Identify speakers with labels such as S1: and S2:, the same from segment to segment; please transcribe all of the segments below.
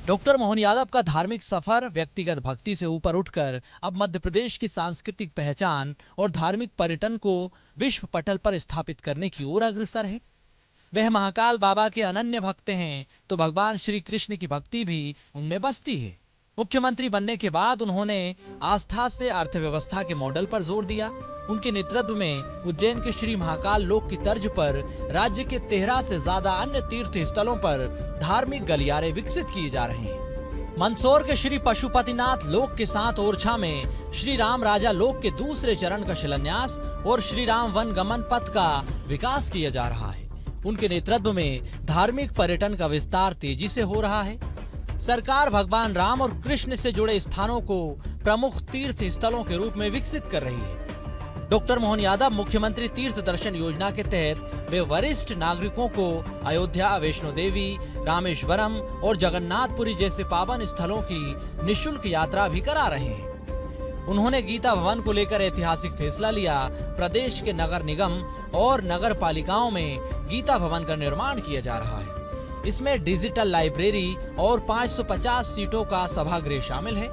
S1: Doctor Mohan Yadav का धार्मिक सफर व्यक्तिगत भक्ति से ऊपर उठकर अब मध्य प्रदेश की सांस्कृतिक पहचान और धार्मिक पर्यटन को विश्व पटल पर स्थापित करने की ओर अग्रसर है। वह महाकाल बाबा के अनन्य भक्त हैं, तो भगवान श्री कृष्ण की भक्ति भी उनमें बसती है। मुख्यमंत्री बनने के बाद उन्होंने आस्था से अर्थव्यवस्था के मॉडल पर जोर दिया। उनके नेतृत्व में उज्जैन के श्री महाकाल लोक की तर्ज पर राज्य के 13 से ज्यादा अन्य तीर्थ स्थलों पर धार्मिक गलियारे विकसित किए जा रहे हैं। मंदसौर के श्री पशुपतिनाथ लोक के साथ ओरछा में श्री राम राजा लोक के दूसरे चरण का शिलान्यास और श्री राम वन गमन पथ का विकास किया जा रहा है। उनके नेतृत्व में धार्मिक पर्यटन का विस्तार तेजी से हो रहा है। सरकार भगवान राम और कृष्ण से जुड़े स्थानों को प्रमुख तीर्थ स्थलों के रूप में विकसित कर रही है। डॉक्टर मोहन यादव मुख्यमंत्री तीर्थ दर्शन योजना के तहत वे वरिष्ठ नागरिकों को अयोध्या, वैष्णो देवी, रामेश्वरम और जगन्नाथपुरी जैसे पावन स्थलों की निःशुल्क यात्रा भी करा रहे हैं। उन्होंने गीता भवन को लेकर ऐतिहासिक फैसला लिया। प्रदेश के नगर निगम और नगर पालिकाओं में गीता भवन का निर्माण किया जा रहा है। इसमें डिजिटल लाइब्रेरी और 550 सीटों का सभागृह शामिल है।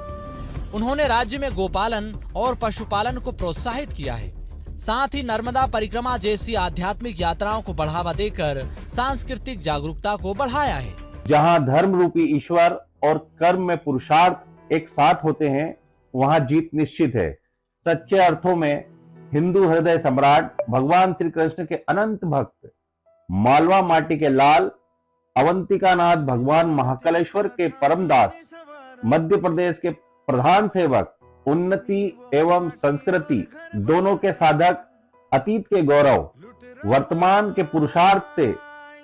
S1: उन्होंने राज्य में गोपालन और पशुपालन को प्रोत्साहित किया है। साथ ही नर्मदा परिक्रमा जैसी आध्यात्मिक यात्राओं को बढ़ावा देकर सांस्कृतिक जागरूकता को बढ़ाया है।
S2: जहां धर्म रूपी ईश्वर और कर्म में पुरुषार्थ एक साथ होते हैं, वहां जीत निश्चित है। सच्चे अर्थों में हिंदू हृदय सम्राट भगवान श्री कृष्ण के अनंत भक्त, मालवा माटी के लाल, अवंतिकानाथ भगवान महाकालेश्वर के परमदास, मध्य प्रदेश के प्रधान सेवक, उन्नति एवं संस्कृति दोनों के साधक, अतीत के गौरव, वर्तमान के पुरुषार्थ से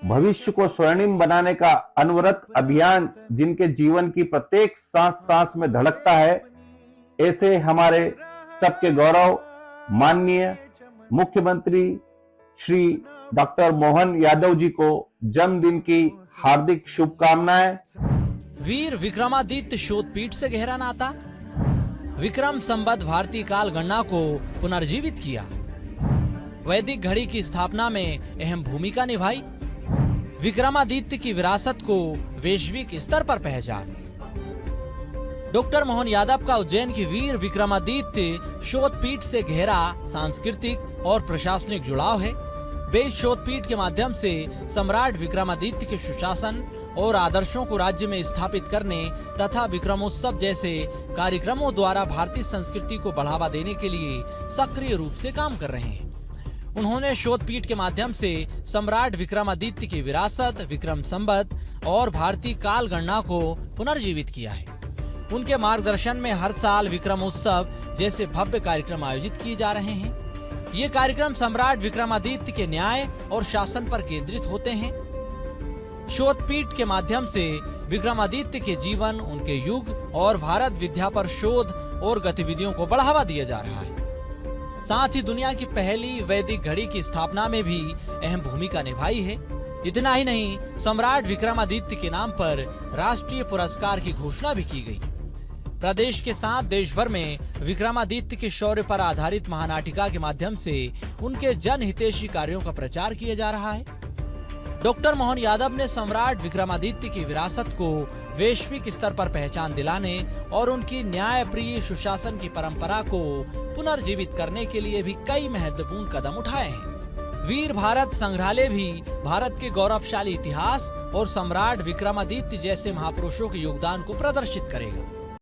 S2: भविष्य को स्वर्णिम बनाने का अनवरत अभियान जिनके जीवन की प्रत्येक सांस सांस में धड़कता है, ऐसे हमारे सबके गौरव माननीय मुख्यमंत्री श्री डॉक्टर मोहन यादव जी को जन्मदिन की हार्दिक शुभकामनाएं।
S1: वीर विक्रमादित्य शोधपीठ से गहरा नाता। विक्रम संवत भारतीय काल गणना को पुनर्जीवित किया। वैदिक घड़ी की स्थापना में अहम भूमिका निभाई। विक्रमादित्य की विरासत को वैश्विक स्तर पर पहचान। डॉक्टर मोहन यादव का उज्जैन की वीर विक्रमादित्य शोधपीठ से गहरा सांस्कृतिक और प्रशासनिक जुड़ाव है। वेद शोधपीठ के माध्यम से सम्राट विक्रमादित्य के सुशासन और आदर्शों को राज्य में स्थापित करने तथा विक्रमोत्सव जैसे कार्यक्रमों द्वारा भारतीय संस्कृति को बढ़ावा देने के लिए सक्रिय रूप से काम कर रहे हैं। उन्होंने शोधपीठ के माध्यम से सम्राट विक्रमादित्य की विरासत, विक्रम संवत और भारतीय काल गणना को पुनर्जीवित किया है। उनके मार्गदर्शन में हर साल विक्रमोत्सव जैसे भव्य कार्यक्रम आयोजित किए जा रहे हैं। ये कार्यक्रम सम्राट विक्रमादित्य के न्याय और शासन पर केंद्रित होते हैं। शोधपीठ के माध्यम से विक्रमादित्य के जीवन, उनके युग और भारत विद्या पर शोध और गतिविधियों को बढ़ावा दिया जा रहा है। साथ ही दुनिया की पहली वैदिक घड़ी की स्थापना में भी अहम भूमिका निभाई है। इतना ही नहीं, सम्राट विक्रमादित्य के नाम पर राष्ट्रीय पुरस्कार की घोषणा भी की गई। प्रदेश के साथ देश भर में विक्रमादित्य के शौर्य पर आधारित महानाटिका के माध्यम से उनके जनहितैषी कार्यों का प्रचार किया जा रहा है। डॉक्टर मोहन यादव ने सम्राट विक्रमादित्य की विरासत को वैश्विक स्तर पर पहचान दिलाने और उनकी न्यायप्रिय सुशासन की परंपरा को पुनर्जीवित करने के लिए भी कई महत्वपूर्ण कदम उठाए हैं। वीर भारत संग्रहालय भी भारत के गौरवशाली इतिहास और सम्राट विक्रमादित्य जैसे महापुरुषों के योगदान को प्रदर्शित करेगा।